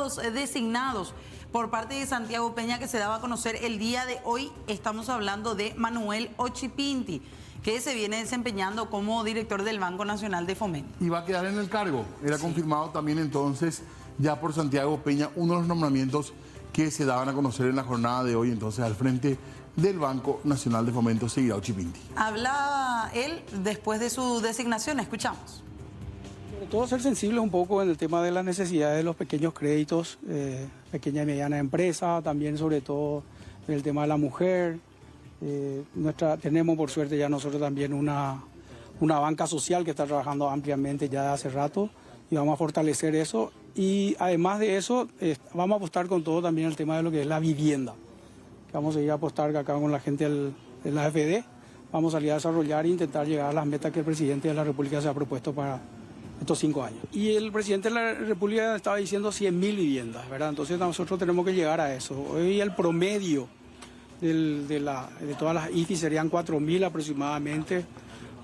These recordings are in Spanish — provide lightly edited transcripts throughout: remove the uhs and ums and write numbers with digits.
cargos designados por parte de Santiago Peña que se daba a conocer el día de hoy. Estamos hablando de Manuel Ochipinti, que se viene desempeñando como director del Banco Nacional de Fomento. Y va a quedar en el cargo. Era confirmado también entonces ya por Santiago Peña uno de los nombramientos que se daban a conocer en la jornada de hoy. Entonces al frente del Banco Nacional de Fomento seguirá Ochipinti. Hablaba él después de su designación, escuchamos. Sobre todo ser sensibles un poco en el tema de las necesidades de los pequeños créditos, pequeña y mediana empresa, también sobre todo en el tema de la mujer. Tenemos por suerte ya nosotros también una banca social que está trabajando ampliamente ya de hace rato y vamos a fortalecer eso. Y además de eso, vamos a apostar con todo también el tema de lo que es la vivienda. Vamos a ir a apostar acá con la gente de la AFD. Vamos a salir a desarrollar e intentar llegar a las metas que el presidente de la República se ha propuesto para estos 5 años. Y el presidente de la República estaba diciendo 100.000 viviendas, ¿verdad? Entonces nosotros tenemos que llegar a eso. Hoy el promedio de todas las IFI serían 4.000 aproximadamente.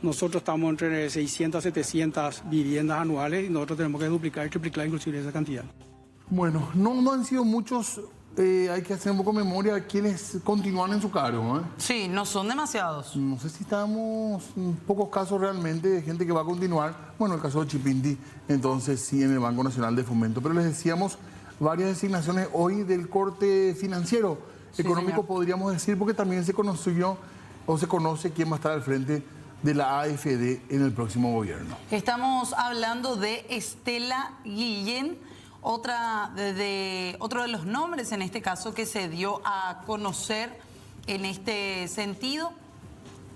Nosotros estamos entre 600 a 700 viviendas anuales y nosotros tenemos que duplicar y triplicar inclusive esa cantidad. Bueno, no han sido muchos, hay que hacer un poco de memoria quienes continúan en su cargo. Sí, no son demasiados. No sé si estamos en pocos casos realmente de gente que va a continuar. Bueno, el caso de Ochipinti, entonces sí en el Banco Nacional de Fomento. Pero les decíamos varias designaciones hoy del corte financiero, económico, podríamos decir, porque también se conoció o se conoce quién va a estar al frente de la AFD en el próximo gobierno. Estamos hablando de Estela Guillén, otro de los nombres en este caso que se dio a conocer en este sentido.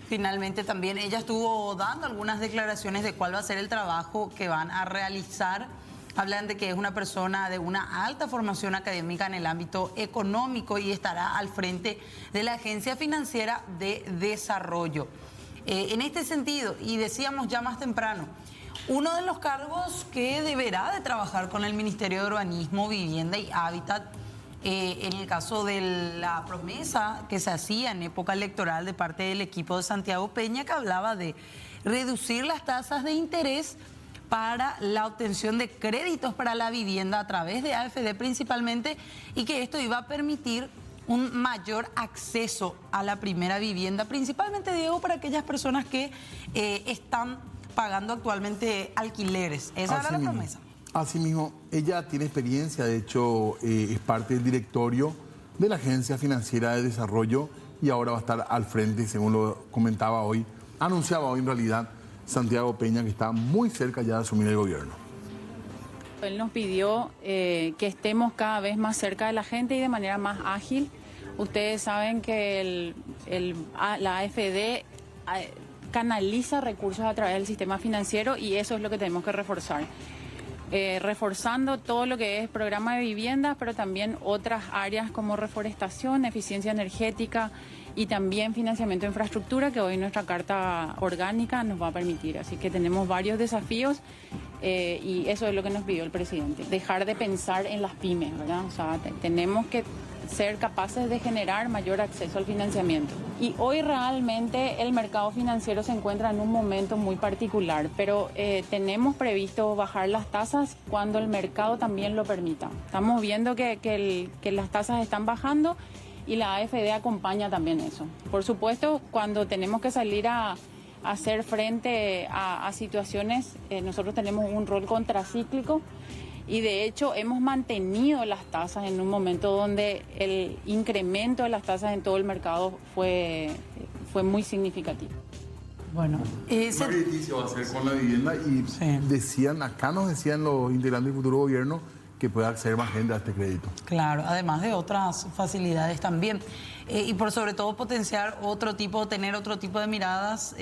Finalmente también ella estuvo dando algunas declaraciones de cuál va a ser el trabajo que van a realizar. Hablan de que es una persona de una alta formación académica en el ámbito económico y estará al frente de la Agencia Financiera de Desarrollo. En este sentido, y decíamos ya más temprano, uno de los cargos que deberá de trabajar con el Ministerio de Urbanismo, Vivienda y Hábitat, en el caso de la promesa que se hacía en época electoral de parte del equipo de Santiago Peña, que hablaba de reducir las tasas de interés para la obtención de créditos para la vivienda a través de AFD principalmente, y que esto iba a permitir un mayor acceso a la primera vivienda, principalmente, Diego, para aquellas personas que están pagando actualmente alquileres. Esa era la promesa. Asimismo, ella tiene experiencia, de hecho es parte del directorio de la Agencia Financiera de Desarrollo y ahora va a estar al frente, según lo comentaba hoy, anunciaba hoy en realidad Santiago Peña, que está muy cerca ya de asumir el gobierno. Él nos pidió que estemos cada vez más cerca de la gente y de manera más ágil. Ustedes saben que la AFD canaliza recursos a través del sistema financiero y eso es lo que tenemos que reforzar. Reforzando todo lo que es programa de viviendas, pero también otras áreas como reforestación, eficiencia energética y también financiamiento de infraestructura, que hoy nuestra carta orgánica nos va a permitir. Así que tenemos varios desafíos y eso es lo que nos pidió el presidente. Dejar de pensar en las pymes, ¿verdad? O sea, tenemos que ser capaces de generar mayor acceso al financiamiento. Y hoy realmente el mercado financiero se encuentra en un momento muy particular, pero tenemos previsto bajar las tasas cuando el mercado también lo permita. Estamos viendo que las tasas están bajando y la AFD acompaña también eso. Por supuesto, cuando tenemos que salir a hacer frente a situaciones, nosotros tenemos un rol contracíclico. Y de hecho hemos mantenido las tasas en un momento donde el incremento de las tasas en todo el mercado fue muy significativo. Bueno, Una crítica va a ser con la vivienda y nos decían los integrantes del futuro gobierno que pueda acceder más gente a este crédito. Claro, además de otras facilidades también. Y por sobre todo potenciar tener otro tipo de miradas,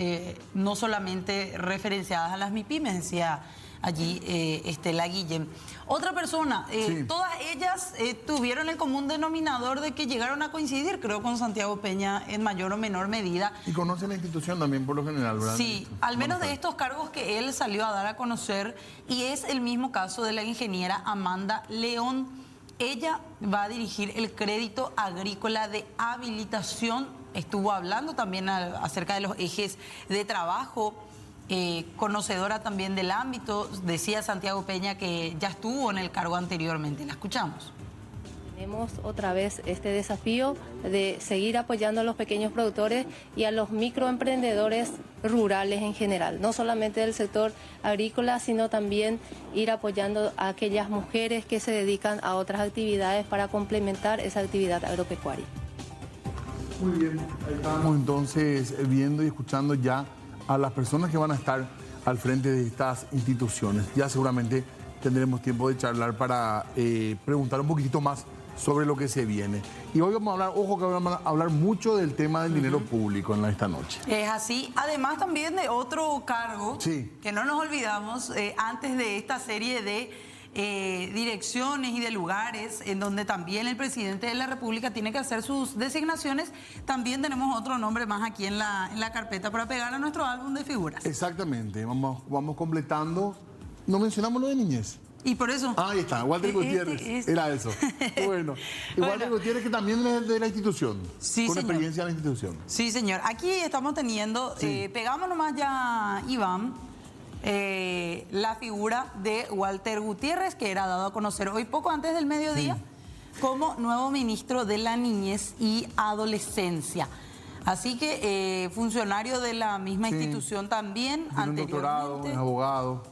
no solamente referenciadas a las MIPYMES, decía allí Estela Guillén. Otra persona, todas ellas tuvieron el común denominador de que llegaron a coincidir, creo, con Santiago Peña en mayor o menor medida. Y conocen la institución también por lo general, ¿verdad? Sí, al menos de estos cargos que él salió a dar a conocer, y es el mismo caso de la ingeniera Amanda León. Ella va a dirigir el crédito agrícola de habilitación. Estuvo hablando también acerca de los ejes de trabajo conocedora también del ámbito. Decía Santiago Peña que ya estuvo en el cargo anteriormente. La escuchamos. Tenemos otra vez este desafío de seguir apoyando a los pequeños productores y a los microemprendedores rurales en general, no solamente del sector agrícola, sino también ir apoyando a aquellas mujeres que se dedican a otras actividades para complementar esa actividad agropecuaria. Muy bien, ahí estamos entonces viendo y escuchando ya a las personas que van a estar al frente de estas instituciones. Ya seguramente tendremos tiempo de charlar para preguntar un poquitito más sobre lo que se viene. Y hoy vamos a hablar, ojo que vamos a hablar mucho del tema del dinero público en esta noche. Es así, además también de otro cargo, sí, que no nos olvidamos, antes de esta serie de direcciones y de lugares en donde también el presidente de la República tiene que hacer sus designaciones, también tenemos otro nombre más aquí en la carpeta para pegar a nuestro álbum de figuras. Exactamente, vamos completando. No mencionamos lo de niñez. Y por eso... Ahí está, Walter Gutiérrez, era eso. Bueno, y Walter Gutiérrez que también es de la institución, sí, con señor. experiencia en la institución. Sí, señor. Aquí estamos teniendo, pegamos nomás ya, Iván, la figura de Walter Gutiérrez, que era dado a conocer hoy poco antes del mediodía, como nuevo ministro de la Niñez y Adolescencia. Así que funcionario de la misma institución también, tiene anteriormente. un doctorado, es abogado,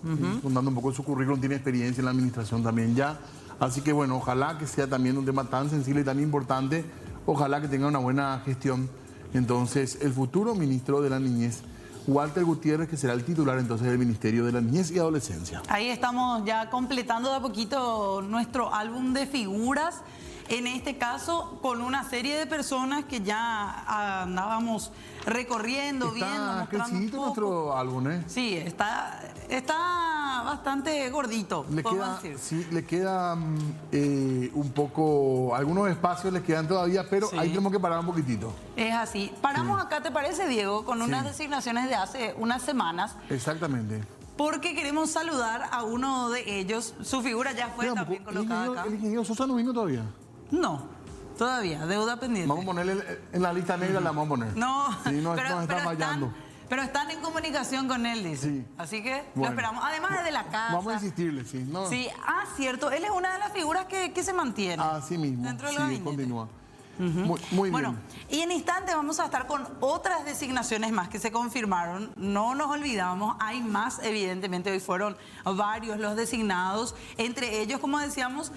contando un poco de su currículum, tiene experiencia en la administración también ya. Así que bueno, ojalá que sea también un tema tan sensible y tan importante, ojalá que tenga una buena gestión. Entonces, el futuro ministro de la Niñez, Walter Gutiérrez, que será el titular entonces del Ministerio de la Niñez y Adolescencia. Ahí estamos ya completando de a poquito nuestro álbum de figuras. En este caso, con una serie de personas que ya andábamos recorriendo, viendo, Está mostrando crecidito nuestro álbum, ¿eh? Sí, está bastante gordito, podemos decir. Sí, le queda un poco, algunos espacios les quedan todavía, pero ahí tenemos que parar un poquitito. Es así. Paramos acá, ¿te parece, Diego? Con unas designaciones de hace unas semanas. Exactamente. Porque queremos saludar a uno de ellos. Su figura ya fue también colocada acá. ¿El ingeniero Sosa no vino todavía? No, todavía, deuda pendiente. Vamos a ponerle en la lista negra, la vamos a poner. No, sí, nos está fallando. Pero están en comunicación con él, dice. Sí. Así que lo esperamos. Además es de la casa. Vamos a insistirle, sí. No. Sí, cierto. Él es una de las figuras que se mantiene. Así mismo. Dentro del sí, gabinete. Continúa. Muy bueno, bien. Y en instante vamos a estar con otras designaciones más que se confirmaron. No nos olvidamos, hay más, evidentemente. Hoy fueron varios los designados. Entre ellos, como decíamos,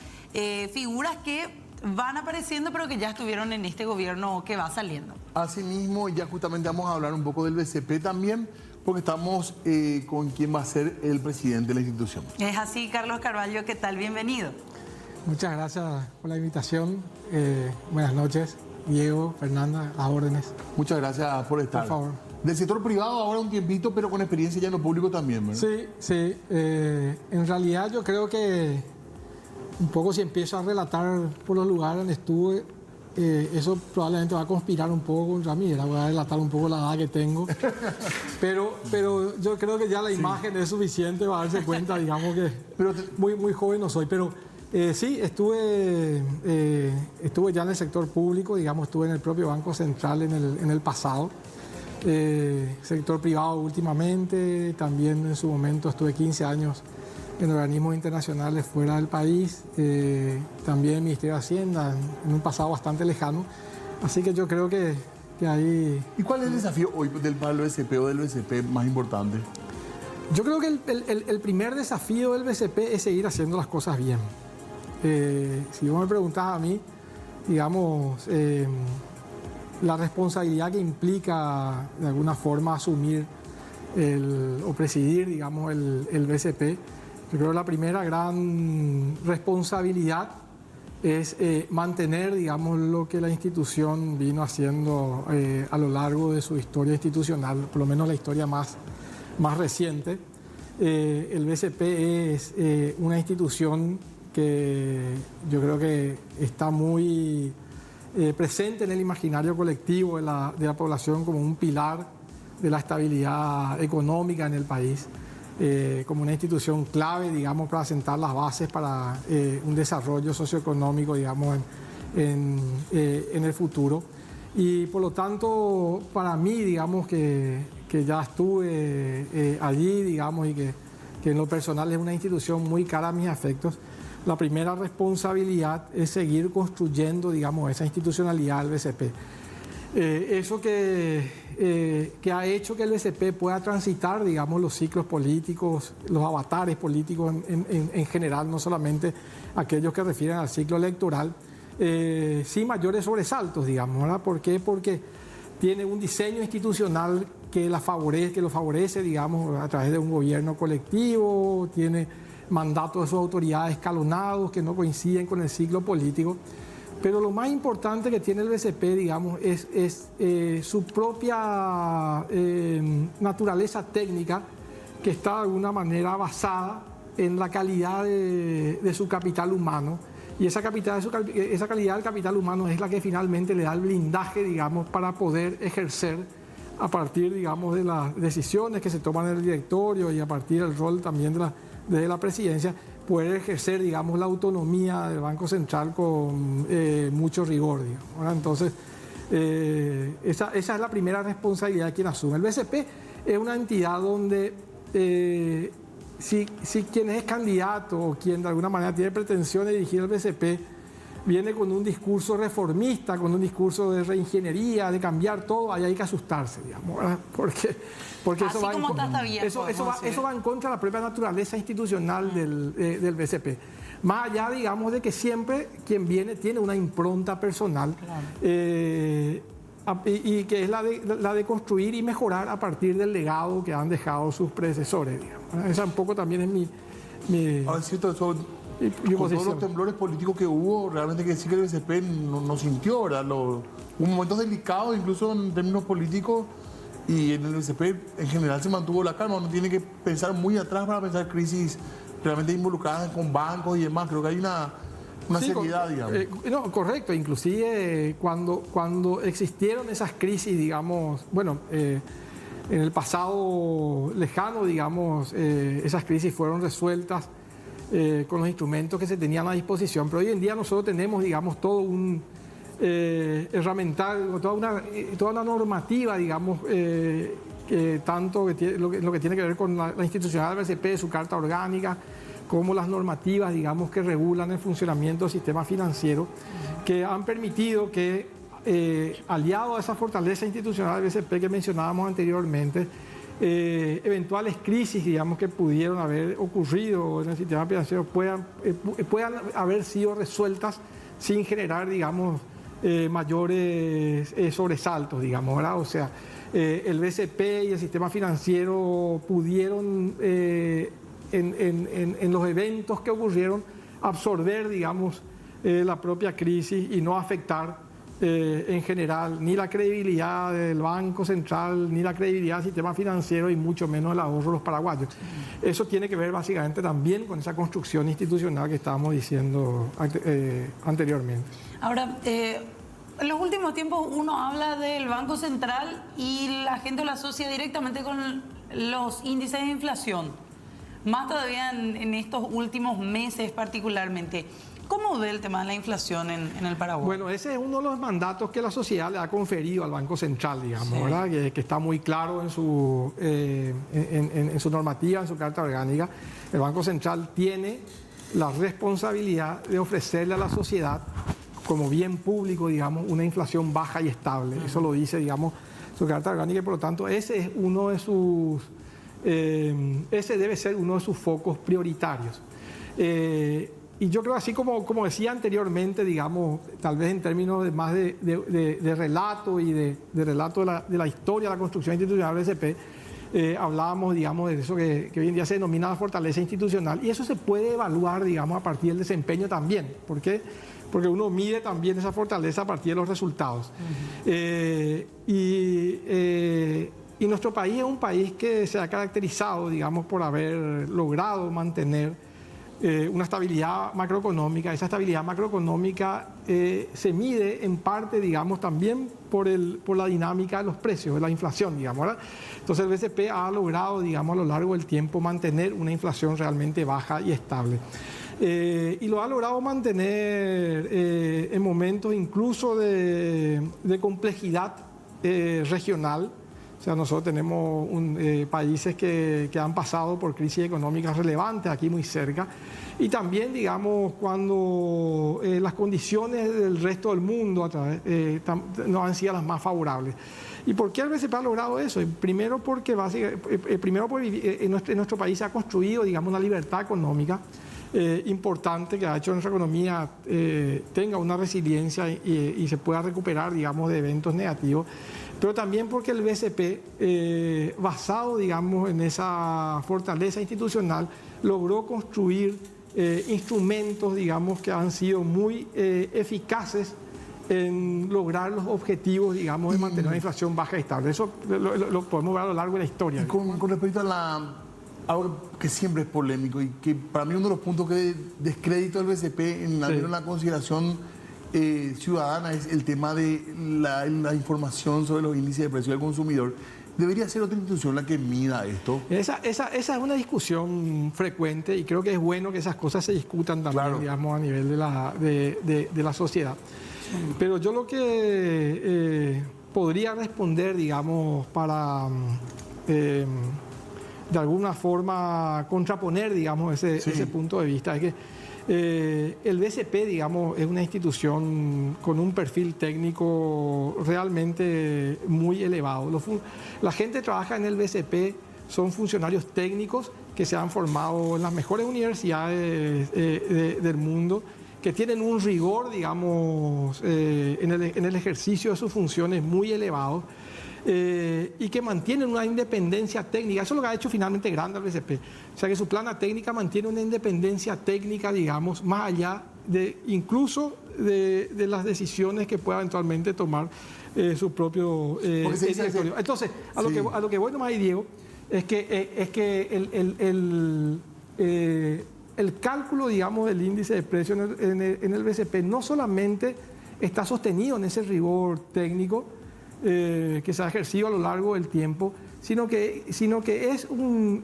figuras que van apareciendo, pero que ya estuvieron en este gobierno que va saliendo. Asimismo, ya justamente vamos a hablar un poco del BCP también, porque estamos con quien va a ser el presidente de la institución. Es así, Carlos Carvalho, ¿qué tal? Bienvenido. Muchas gracias por la invitación. Buenas noches, Diego, Fernanda, a órdenes. Muchas gracias por estar. Por favor. Del sector privado ahora un tiempito, pero con experiencia ya en lo público también, ¿verdad? Sí. En realidad yo creo que un poco si empiezo a relatar por los lugares donde estuve, eso probablemente va a conspirar un poco contra mí. Voy a relatar un poco la edad que tengo. Pero yo creo que ya la imagen es suficiente para darse cuenta, digamos que muy joven no soy. Pero sí, estuve ya en el sector público, digamos, estuve en el propio Banco Central en el pasado. Sector privado últimamente, también en su momento estuve 15 años en organismos internacionales fuera del país, también en el Ministerio de Hacienda, en un pasado bastante lejano. Así que yo creo que ahí... ¿Y cuál es el desafío hoy del BCP o del BCP más importante? Yo creo que el primer desafío del BCP es seguir haciendo las cosas bien. Si vos me preguntás a mí, digamos, la responsabilidad que implica de alguna forma asumir o presidir, digamos, el BCP, yo creo que la primera gran responsabilidad es mantener, digamos, lo que la institución vino haciendo a lo largo de su historia institucional, por lo menos la historia más reciente. El BCP es una institución que yo creo que está muy presente en el imaginario colectivo de la población como un pilar de la estabilidad económica en el país. Como una institución clave, digamos, para sentar las bases para un desarrollo socioeconómico, digamos, en el futuro. Y por lo tanto, para mí, digamos que ya estuve allí, digamos, y que en lo personal es una institución muy cara a mis afectos, la primera responsabilidad es seguir construyendo, digamos, esa institucionalidad del BCP. Eso que ha hecho que el BCP pueda transitar, digamos, los ciclos políticos, los avatares políticos en general, no solamente aquellos que refieren al ciclo electoral, sin mayores sobresaltos, digamos, ¿verdad? ¿Por qué? Porque tiene un diseño institucional que lo favorece, digamos, a través de un gobierno colectivo, tiene mandatos de sus autoridades escalonados que no coinciden con el ciclo político. Pero lo más importante que tiene el BCP, digamos, es su propia naturaleza técnica, que está de alguna manera basada en la calidad de su capital humano. Y esa calidad del capital humano es la que finalmente le da el blindaje, digamos, para poder ejercer a partir, digamos, de las decisiones que se toman en el directorio y a partir del rol también de la presidencia, poder ejercer, digamos, la autonomía del Banco Central con mucho rigor, digamos, ¿verdad? Entonces, esa es la primera responsabilidad de quien asume. El BCP es una entidad donde si quien es candidato o quien de alguna manera tiene pretensiones de dirigir el BCP viene con un discurso reformista, con un discurso de reingeniería, de cambiar todo, ahí hay que asustarse, digamos, ¿verdad? Porque Así eso va en contra de la propia naturaleza institucional del BCP. Más allá, digamos, de que siempre quien viene tiene una impronta personal, claro. Y que es la de construir y mejorar a partir del legado que han dejado sus predecesores, digamos. Esa un poco también es mi Ahora es cierto, eso, con todos los temblores políticos que hubo, realmente que sí que el BCP no sintió, ¿verdad? Hubo momentos delicados, incluso en términos políticos, y en el BCP en general se mantuvo la calma. Uno tiene que pensar muy atrás para pensar crisis realmente involucradas con bancos y demás. Creo que hay una seriedad, digamos. No, correcto. Inclusive cuando existieron esas crisis, digamos, bueno, en el pasado lejano, digamos, esas crisis fueron resueltas con los instrumentos que se tenían a disposición. Pero hoy en día nosotros tenemos, digamos, todo un herramental, toda una normativa, digamos, lo que tiene que ver con la institucionalidad del BCP, su carta orgánica, como las normativas, digamos, que regulan el funcionamiento del sistema financiero, que han permitido que, aliado a esa fortaleza institucional del BCP que mencionábamos anteriormente, eventuales crisis, digamos, que pudieron haber ocurrido en el sistema financiero puedan haber sido resueltas sin generar, digamos, mayores sobresaltos, digamos, ¿verdad? O sea, el BCP y el sistema financiero pudieron, en los eventos que ocurrieron, absorber, digamos, la propia crisis y no afectar en general ni la credibilidad del Banco Central, ni la credibilidad del sistema financiero y mucho menos el ahorro de los paraguayos. Eso tiene que ver básicamente también con esa construcción institucional que estábamos diciendo anteriormente. Ahora, en los últimos tiempos uno habla del Banco Central y la gente lo asocia directamente con los índices de inflación, más todavía en estos últimos meses particularmente. ¿Cómo ve el tema de la inflación en el Paraguay? Bueno, ese es uno de los mandatos que la sociedad le ha conferido al Banco Central, digamos, sí, ¿verdad? Que está muy claro en su normativa, en su carta orgánica. El Banco Central tiene la responsabilidad de ofrecerle a la sociedad, como bien público, digamos, una inflación baja y estable. Eso lo dice, digamos, su carta orgánica, y por lo tanto ese es uno de sus... ese debe ser uno de sus focos prioritarios. Y yo creo, así como decía anteriormente, digamos, tal vez en términos más de relato y de relato de la historia de la construcción institucional del BCP, hablábamos, digamos, de eso que hoy en día se denomina la fortaleza institucional, y eso se puede evaluar, digamos, a partir del desempeño también. ¿Por qué? Porque uno mide también esa fortaleza a partir de los resultados. Y nuestro país es un país que se ha caracterizado, digamos, por haber logrado mantener una estabilidad macroeconómica. Esa estabilidad macroeconómica se mide en parte, digamos, también por la dinámica de los precios, de la inflación, digamos, ¿verdad? Entonces el BCP ha logrado, digamos, a lo largo del tiempo mantener una inflación realmente baja y estable. Y lo ha logrado mantener en momentos incluso de complejidad regional. O sea, nosotros tenemos países que han pasado por crisis económicas relevantes aquí muy cerca. Y también, digamos, cuando las condiciones del resto del mundo no han sido las más favorables. ¿Y por qué el BCP ha logrado eso? Primero porque en nuestro país se ha construido, digamos, una libertad económica importante que ha hecho que nuestra economía tenga una resiliencia y se pueda recuperar, digamos, de eventos negativos. Pero también porque el BCP, basado, digamos, en esa fortaleza institucional, logró construir instrumentos, digamos, que han sido muy eficaces en lograr los objetivos, digamos, de mantener una inflación baja y estable. Eso lo podemos ver a lo largo de la historia. Y con respecto a algo que siempre es polémico y que para mí uno de los puntos que descrédito del BCP en la consideración ciudadana es el tema de la información sobre los índices de precio del consumidor. ¿Debería ser otra institución la que mida esto? Esa es una discusión frecuente y creo que es bueno que esas cosas se discutan también, claro, digamos, a nivel de la sociedad. Pero yo lo que podría responder, digamos, para de alguna forma contraponer, digamos, ese punto de vista, es que el BCP, digamos, es una institución con un perfil técnico realmente muy elevado. La gente que trabaja en el BCP son funcionarios técnicos que se han formado en las mejores universidades del mundo, que tienen un rigor, digamos, en el ejercicio de sus funciones muy elevado. Y que mantienen una independencia técnica. Eso es lo que ha hecho finalmente grande al BCP. O sea, que su plana técnica mantiene una independencia técnica, digamos, más allá incluso de las decisiones que pueda eventualmente tomar su propio directorio. Entonces, a lo que voy nomás ahí, Diego, es que el cálculo, digamos, del índice de precios en el BCP no solamente está sostenido en ese rigor técnico que se ha ejercido a lo largo del tiempo, sino que es un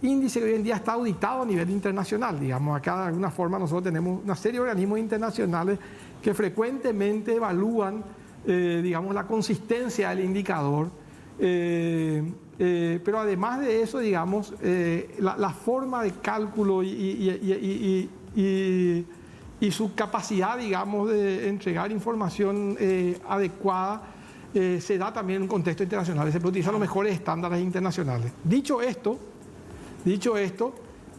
índice que hoy en día está auditado a nivel internacional. Digamos, acá de alguna forma nosotros tenemos una serie de organismos internacionales que frecuentemente evalúan, digamos, la consistencia del indicador. Pero además de eso, digamos, la forma de cálculo y su capacidad, digamos, de entregar información adecuada se da también en un contexto internacional. Se utilizan los mejores estándares internacionales. Dicho esto,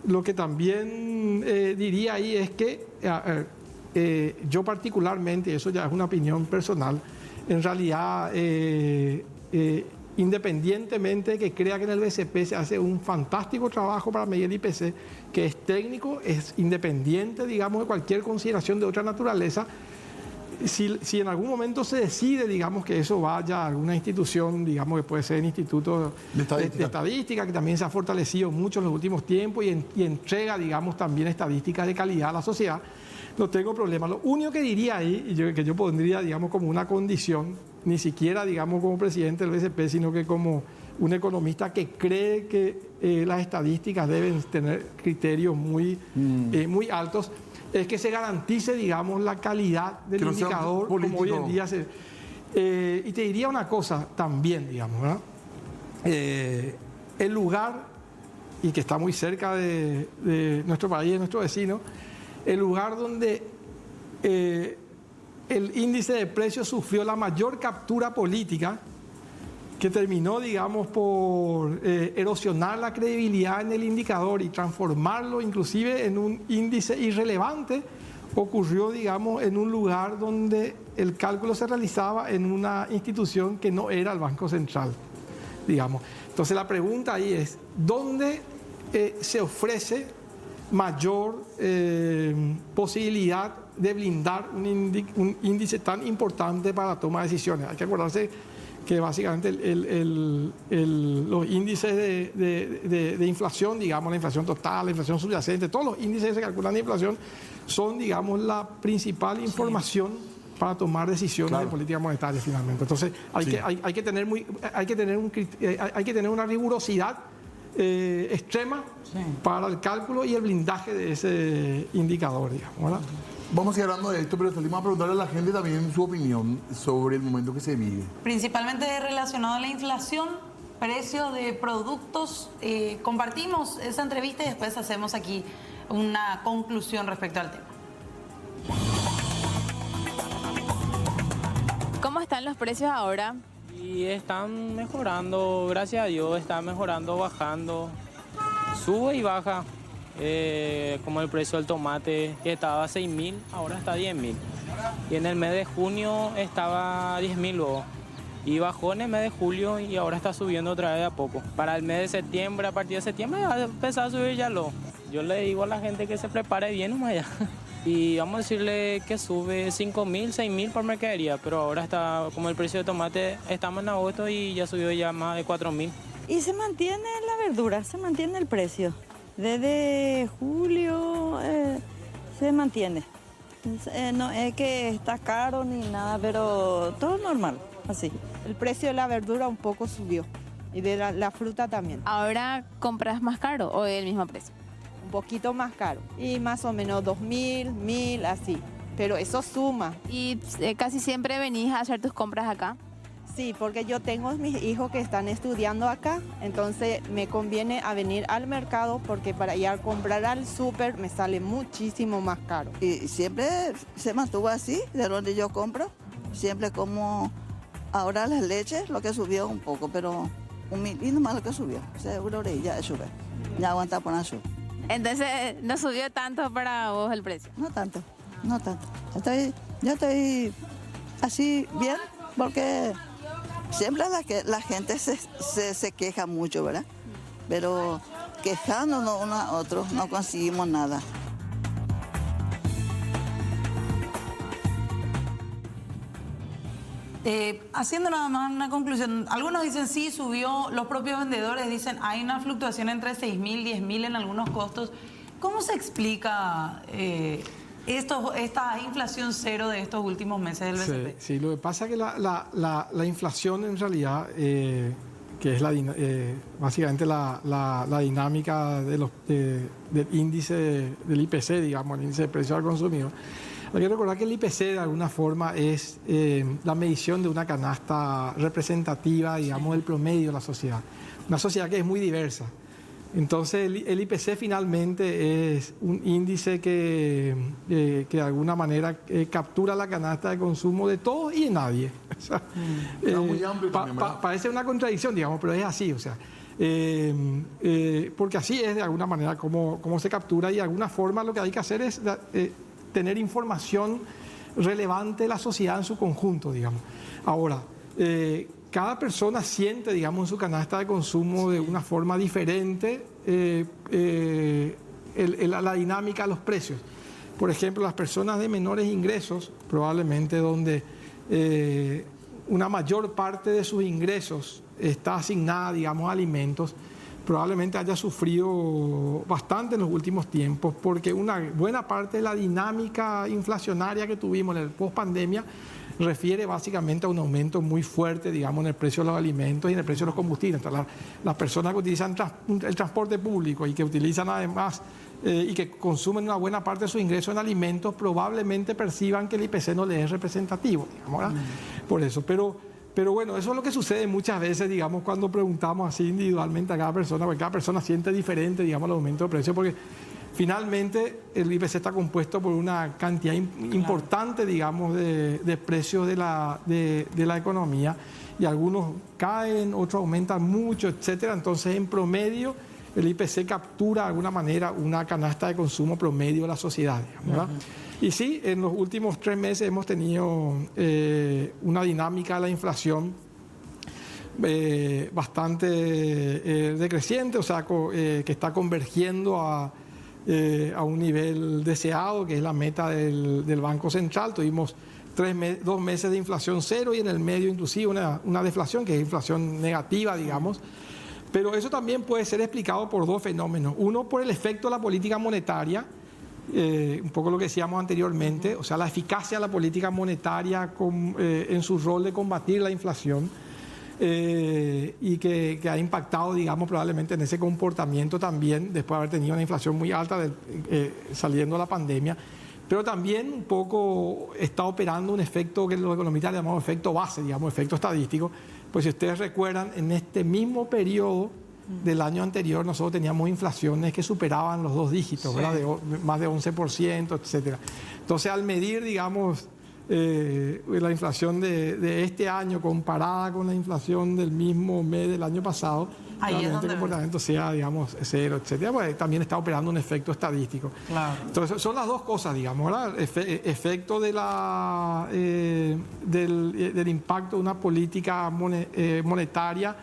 lo que también diría ahí es que yo particularmente, eso ya es una opinión personal, en realidad, independientemente de que crea que en el BCP se hace un fantástico trabajo para medir el IPC, que es técnico, es independiente, digamos, de cualquier consideración de otra naturaleza, si en algún momento se decide, digamos, que eso vaya a alguna institución, digamos, que puede ser el Instituto de Estadística, que también se ha fortalecido mucho en los últimos tiempos y entrega, digamos, también estadísticas de calidad a la sociedad, no tengo problema. Lo único que diría ahí, que yo pondría, digamos, como una condición, ni siquiera, digamos, como presidente del BCP, sino que como un economista que cree que las estadísticas deben tener criterios muy altos, es que se garantice, digamos, la calidad del indicador, como hoy en día se... y te diría una cosa también, digamos, ¿verdad? El lugar, y que está muy cerca de nuestro país, de nuestro vecino, el lugar donde el índice de precios sufrió la mayor captura política, que terminó, digamos, por erosionar la credibilidad en el indicador y transformarlo inclusive en un índice irrelevante, ocurrió, digamos, en un lugar donde el cálculo se realizaba en una institución que no era el Banco Central, digamos. Entonces la pregunta ahí es, ¿dónde se ofrece mayor posibilidad de blindar un índice tan importante para la toma de decisiones? Hay que acordarse que básicamente los índices de inflación, digamos, la inflación total, la inflación subyacente, todos los índices que se calculan de inflación son, digamos, la principal información para tomar decisiones de política monetaria finalmente. Entonces hay que tener una rigurosidad extrema para el cálculo y el blindaje de ese indicador, digamos, ¿verdad? Vamos a ir hablando de esto, pero salimos a preguntarle a la gente también su opinión sobre el momento que se vive. Principalmente relacionado a la inflación, precios de productos. Compartimos esa entrevista y después hacemos aquí una conclusión respecto al tema. ¿Cómo están los precios ahora? Y están mejorando, gracias a Dios, están mejorando, bajando, sube y baja. Como el precio del tomate, que estaba a 6.000, ahora está a 10.000. Y en el mes de junio estaba a 10.000 luego. Y bajó en el mes de julio y ahora está subiendo otra vez de a poco. Para el mes de septiembre, a partir de septiembre, va a empezar a subir ya lo. Yo le digo a la gente que se prepare bien nomás ya. Y vamos a decirle que sube 5.000, 6.000 por mercadería, pero ahora está, como el precio de tomate, estamos en agosto y ya subió ya más de 4.000. Y se mantiene la verdura, se mantiene el precio. Desde julio se mantiene. No es que está caro ni nada, pero todo normal, así. El precio de la verdura un poco subió y de la fruta también. ¿Ahora compras más caro o el mismo precio? Un poquito más caro y más o menos 2.000, 1.000, así. Pero eso suma. ¿Y casi siempre venís a hacer tus compras acá? Sí, porque yo tengo mis hijos que están estudiando acá, entonces me conviene a venir al mercado porque para ir a comprar al súper me sale muchísimo más caro. Y siempre se mantuvo así, de donde yo compro, siempre como ahora las leches, lo que subió un poco, pero un mil nomás lo que subió, seguro que ya sube, ya aguanta por azul. Entonces, ¿no subió tanto para vos el precio? No tanto, no tanto. Yo estoy así bien porque siempre la gente se queja mucho, ¿verdad? Pero quejándonos uno a otro no conseguimos nada. Haciendo nada más una conclusión, algunos dicen sí, subió, los propios vendedores dicen hay una fluctuación entre 6.000, 10.000 en algunos costos. ¿Cómo se explica esta inflación cero de estos últimos meses del BCP? Sí, lo que pasa es que la inflación en realidad, que es básicamente la dinámica del índice del IPC, digamos, el índice de precios al consumidor. Hay que recordar que el IPC de alguna forma es la medición de una canasta representativa, digamos, del promedio de la sociedad. Una sociedad que es muy diversa. Entonces el IPC finalmente es un índice que de alguna manera captura la canasta de consumo de todos y de nadie. O sea, muy amplio también, ¿verdad? parece una contradicción, digamos, pero es así. O sea, porque así es de alguna manera como se captura y de alguna forma lo que hay que hacer es tener información relevante de la sociedad en su conjunto, digamos. Ahora, cada persona siente, digamos, en su canasta de consumo de una forma diferente la dinámica de los precios. Por ejemplo, las personas de menores ingresos, probablemente donde una mayor parte de sus ingresos está asignada, digamos, a alimentos, probablemente haya sufrido bastante en los últimos tiempos, porque una buena parte de la dinámica inflacionaria que tuvimos en el post-pandemia refiere básicamente a un aumento muy fuerte, digamos, en el precio de los alimentos y en el precio de los combustibles. Entonces, las personas que utilizan el transporte público y que utilizan además y que consumen una buena parte de sus ingresos en alimentos, probablemente perciban que el IPC no les es representativo, digamos, ¿verdad? Por eso, pero bueno, eso es lo que sucede muchas veces, digamos, cuando preguntamos así individualmente a cada persona, porque cada persona siente diferente, digamos, el aumento de precios, porque finalmente el IPC está compuesto por una cantidad importante, digamos, de precios de la economía, y algunos caen, otros aumentan mucho, etcétera. Entonces, en promedio, el IPC captura de alguna manera una canasta de consumo promedio de la sociedad, digamos, ¿verdad? Y sí, en los últimos 3 meses hemos tenido una dinámica de la inflación bastante decreciente, o sea, que está convergiendo a un nivel deseado, que es la meta del Banco Central. Tuvimos 2 meses de inflación cero y en el medio inclusive una deflación, que es inflación negativa, digamos. Pero eso también puede ser explicado por 2 fenómenos. Uno, por el efecto de la política monetaria, un poco lo que decíamos anteriormente, o sea, la eficacia de la política monetaria en su rol de combatir la inflación. y que ha impactado, digamos, probablemente en ese comportamiento también, después de haber tenido una inflación muy alta saliendo de la pandemia. Pero también un poco está operando un efecto que los economistas le llamamos efecto base, digamos, efecto estadístico. Pues si ustedes recuerdan, en este mismo periodo del año anterior nosotros teníamos inflaciones que superaban los 2 dígitos, ¿verdad? Más de 11%, etcétera. Entonces, al medir, digamos, la inflación de este año comparada con la inflación del mismo mes del año pasado, probablemente el comportamiento sea, digamos, 0, etcétera, pues también está operando un efecto estadístico. Claro. Entonces, son las dos cosas, digamos, ¿verdad? Efecto de del impacto de una política monetaria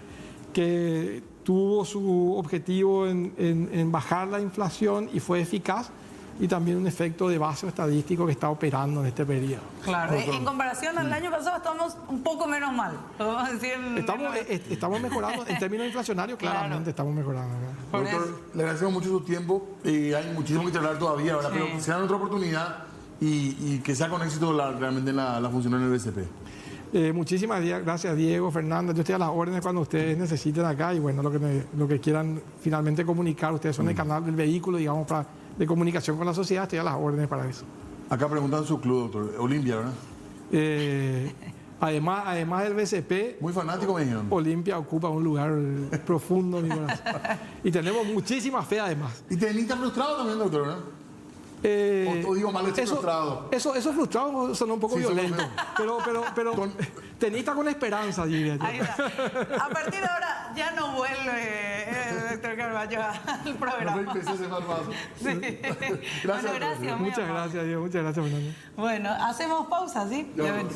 que tuvo su objetivo en bajar la inflación y fue eficaz, y también un efecto de base estadístico que está operando en este periodo. Claro, en comparación al año pasado estamos un poco menos mal. Podemos decir estamos mejorando en términos inflacionarios, claramente estamos mejorando. Doctor, le agradecemos mucho su tiempo. Hay muchísimo que charlar todavía, ¿verdad? Pero que sea otra oportunidad y que sea con éxito realmente la función en el BCP. Muchísimas gracias, Diego, Fernanda. Yo estoy a las órdenes cuando ustedes necesiten acá, y bueno, lo que quieran finalmente comunicar. Ustedes son el canal del vehículo, digamos, de comunicación con la sociedad. Estoy a las órdenes para eso. Acá preguntan su club, doctor. Olimpia, ¿verdad? Además del BCP, muy fanático, me dijeron. Olimpia ocupa un lugar profundo en mi corazón. Y tenemos muchísima fe, además. Y tenista frustrado también, doctor, ¿verdad? O digo mal, frustrado. Eso frustrado sonó un poco violento. Pero tenista con esperanza, diría yo. Ahí está. A partir de ahora ya no vuelve el doctor Carballo al programa. No empecé a ser más fácil. Sí. Gracias. Bueno, gracias. Muchas gracias, Diego. Muchas gracias, Fernando. Bueno, hacemos pausa, ¿sí? Ya venimos.